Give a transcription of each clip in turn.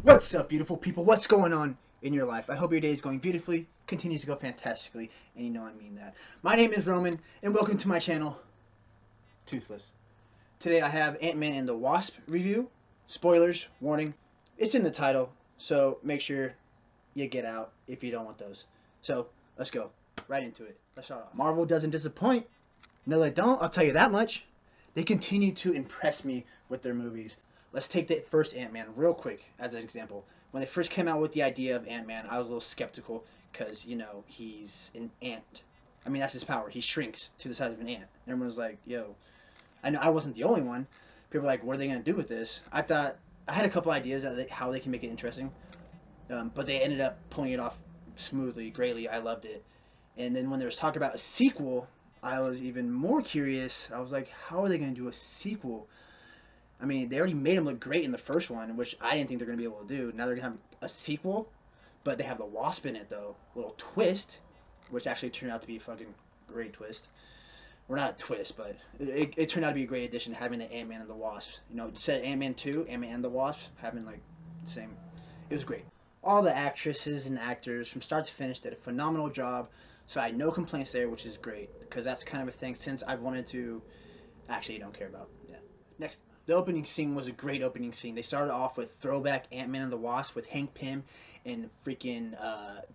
What's up, beautiful people? What's going on in your life? I hope your day is going beautifully, continues to go fantastically, and you know I mean that. My name is Roman, and welcome to my channel, Toothless. Today I have Ant-Man and the Wasp review. Spoilers, warning, it's in the title, so make sure you get out if you don't want those. So, let's go right into it. Let's start off. Marvel doesn't disappoint. No, they don't, I'll tell you that much. They continue to impress me with their movies. Let's take the first Ant-Man real quick as an example. When they first came out with the idea of Ant-Man, I was a little skeptical because, you know, he's an ant. I mean, that's his power. He shrinks to the size of an ant. And everyone was like, yo, I know I wasn't the only one. People were like, what are they going to do with this? I thought, I had a couple ideas of how they can make it interesting. But they ended up pulling it off smoothly, greatly. I loved it. And then when there was talk about a sequel, I was even more curious. I was like, how are they going to do a sequel? I mean, they already made him look great in the first one, which I didn't think they're going to be able to do. Now they're going to have a sequel, but they have the Wasp in it, though. A little twist, which actually turned out to be a fucking great twist. Well, not a twist, but it turned out to be a great addition, having the Ant-Man and the Wasp. You know, said Ant-Man 2, Ant-Man and the Wasp, having, like, the same. It was great. All the actresses and actors, from start to finish, did a phenomenal job, so I had no complaints there, which is great, because that's kind of a thing since I've wanted to... Actually, you don't care about. Yeah. Next. The opening scene was a great opening scene. They started off with throwback Ant-Man and the Wasp with Hank Pym and freaking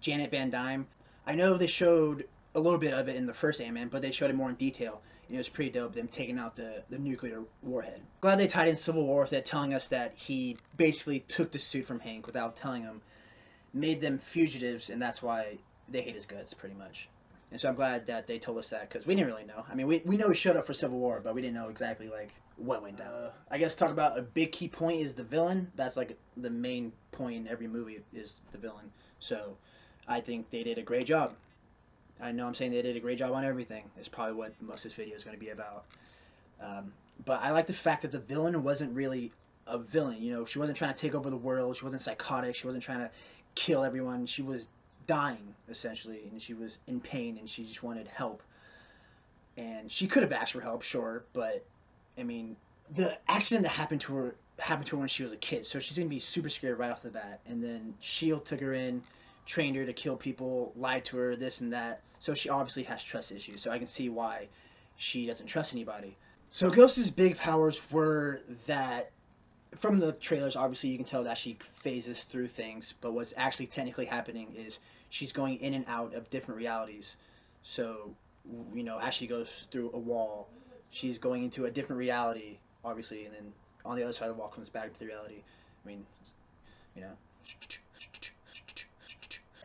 Janet Van Dyne. I know they showed a little bit of it in the first Ant-Man, but they showed it more in detail. And it was pretty dope, them taking out the nuclear warhead. Glad they tied in Civil War with that, telling us that he basically took the suit from Hank without telling him, made them fugitives, and that's why they hate his guts, pretty much. And so I'm glad that they told us that, because we didn't really know. I mean, we know he showed up for Civil War, but we didn't know exactly, like, what went down. I guess talk about a big key point is the villain. That's, like, the main point in every movie is the villain. So I think they did a great job. I know I'm saying they did a great job on everything. It's probably what most of this video is going to be about. But I like the fact that the villain wasn't really a villain. You know, she wasn't trying to take over the world. She wasn't psychotic. She wasn't trying to kill everyone. She was dying, essentially, and she was in pain, and she just wanted help. And she could have asked for help, sure, but I mean, the accident that happened to her when she was a kid, so she's gonna be super scared right off the bat. And then Shield took her in, trained her to kill people, lied to her, this and that. So she obviously has trust issues. So I can see why she doesn't trust anybody. So Ghost's big powers were that, from the trailers, obviously you can tell that she phases through things, but what's actually technically happening is she's going in and out of different realities. So, you know, as she goes through a wall, she's going into a different reality, obviously, and then on the other side of the wall comes back to the reality. I mean, you know.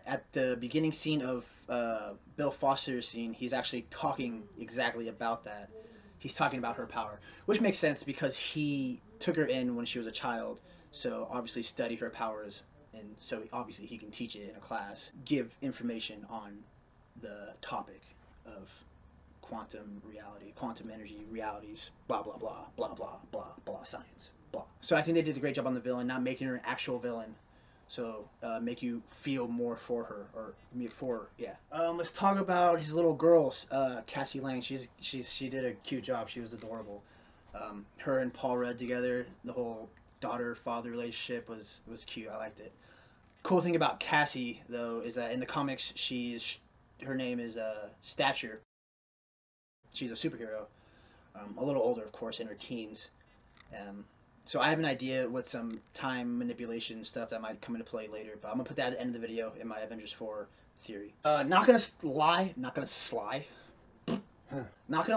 At the beginning scene of Bill Foster's scene, he's actually talking exactly about that. He's talking about her power, which makes sense because he took her in when she was a child, so obviously studied her powers, and so obviously he can teach it in a class, give information on the topic of quantum reality, quantum energy realities, blah blah blah blah blah blah blah science, blah. So I think they did a great job on the villain, not making her an actual villain. So make you feel more for her, or yeah. Let's talk about his little girls. Cassie Lang, she did a cute job. She was adorable. Her and Paul Rudd together, the whole daughter-father relationship was cute. I liked it. Cool thing about Cassie though is that in the comics, her name is Stature. She's a superhero. A little older, of course, in her teens. So I have an idea with some time manipulation stuff that might come into play later, but I'm gonna put that at the end of the video in my Avengers 4 theory. Not gonna lie, not gonna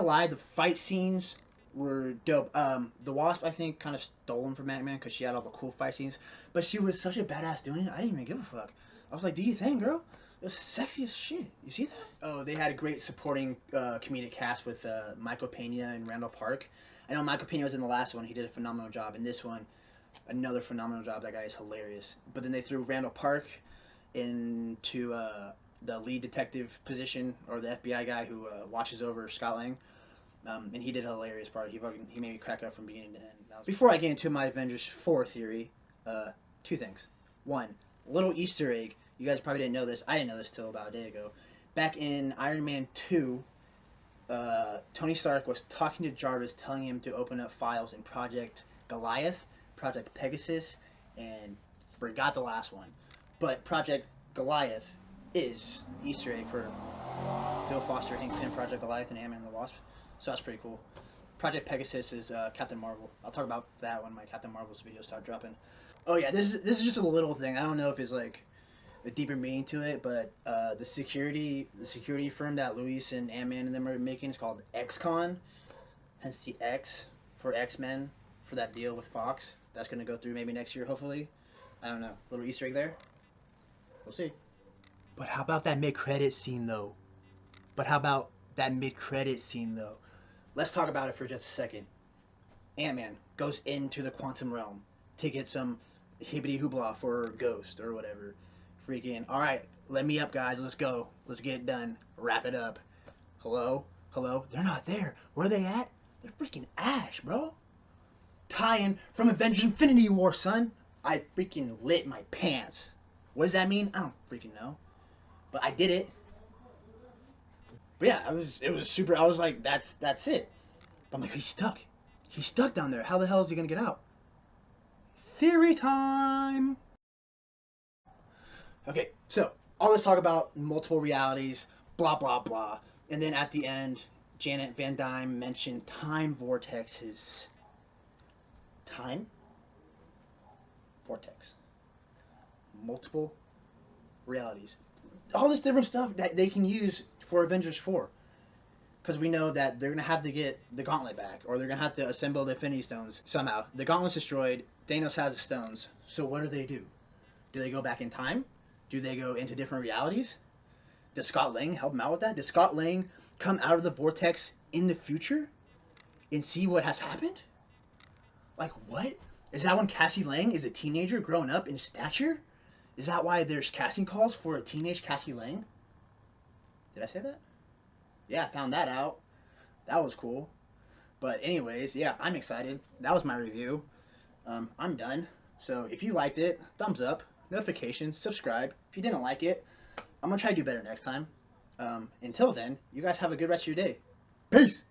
lie, the fight scenes were dope. The Wasp, I think, kind of stolen from Ant-Man because she had all the cool fight scenes, but she was such a badass doing it, I didn't even give a fuck. I was like, do you think, girl? It was sexy as shit. You see that? Oh, they had a great supporting comedic cast with Michael Pena and Randall Park. I know Michael Pena was in the last one. He did a phenomenal job. In this one, another phenomenal job. That guy is hilarious. But then they threw Randall Park into the lead detective position, or the FBI guy who watches over Scott Lang. And he did a hilarious part. He made me crack up from beginning to end. Before I get into my Avengers 4 theory, two things. One, little Easter egg. You guys probably didn't know this. I didn't know this till about a day ago. Back in Iron Man 2, Tony Stark was talking to Jarvis, telling him to open up files in Project Goliath, Project Pegasus, and forgot the last one. But Project Goliath is Easter egg for Bill Foster, Hank Pym, Project Goliath, and Ant-Man and the Wasp. So that's pretty cool. Project Pegasus is Captain Marvel. I'll talk about that when my Captain Marvel's videos start dropping. Oh yeah, this is just a little thing. I don't know if it's like a deeper meaning to it, but the security firm that Luis and Ant-Man and them are making is called XCon, hence the X for X-Men for that deal with Fox. That's gonna go through maybe next year, hopefully. I don't know. Little Easter egg there. We'll see. But how about that mid-credit scene though? Let's talk about it for just a second. Ant-Man goes into the quantum realm to get some hibbity hoopla for Ghost or whatever. Freaking, alright, let me up, guys. Let's go. Let's get it done. Wrap it up. Hello? Hello? They're not there. Where are they at? They're freaking Ash, bro. Tie-in from Avengers Infinity War, son. I freaking lit my pants. What does that mean? I don't freaking know. But I did it. But yeah, it was super. I was like, that's it. But I'm like, he's stuck. He's stuck down there. How the hell is he gonna get out? Theory time. Okay, so all this talk about multiple realities, blah blah blah, and then at the end, Janet Van Dyne mentioned time vortexes. Time vortex. Multiple realities. All this different stuff that they can use for Avengers 4. Because we know that they're going to have to get the gauntlet back, or they're going to have to assemble the Infinity Stones somehow. The gauntlet's destroyed, Thanos has the stones, so what do? Do they go back in time? Do they go into different realities? Does Scott Lang help them out with that? Does Scott Lang come out of the vortex in the future and see what has happened? Like, what? Is that when Cassie Lang is a teenager growing up in stature? Is that why there's casting calls for a teenage Cassie Lang? Did I say that? Yeah, I found that out. That was cool. But anyways, yeah, I'm excited. That was my review. I'm done. So if you liked it, thumbs up, notifications, subscribe. If you didn't like it, I'm going to try to do better next time. Until then, you guys have a good rest of your day. Peace!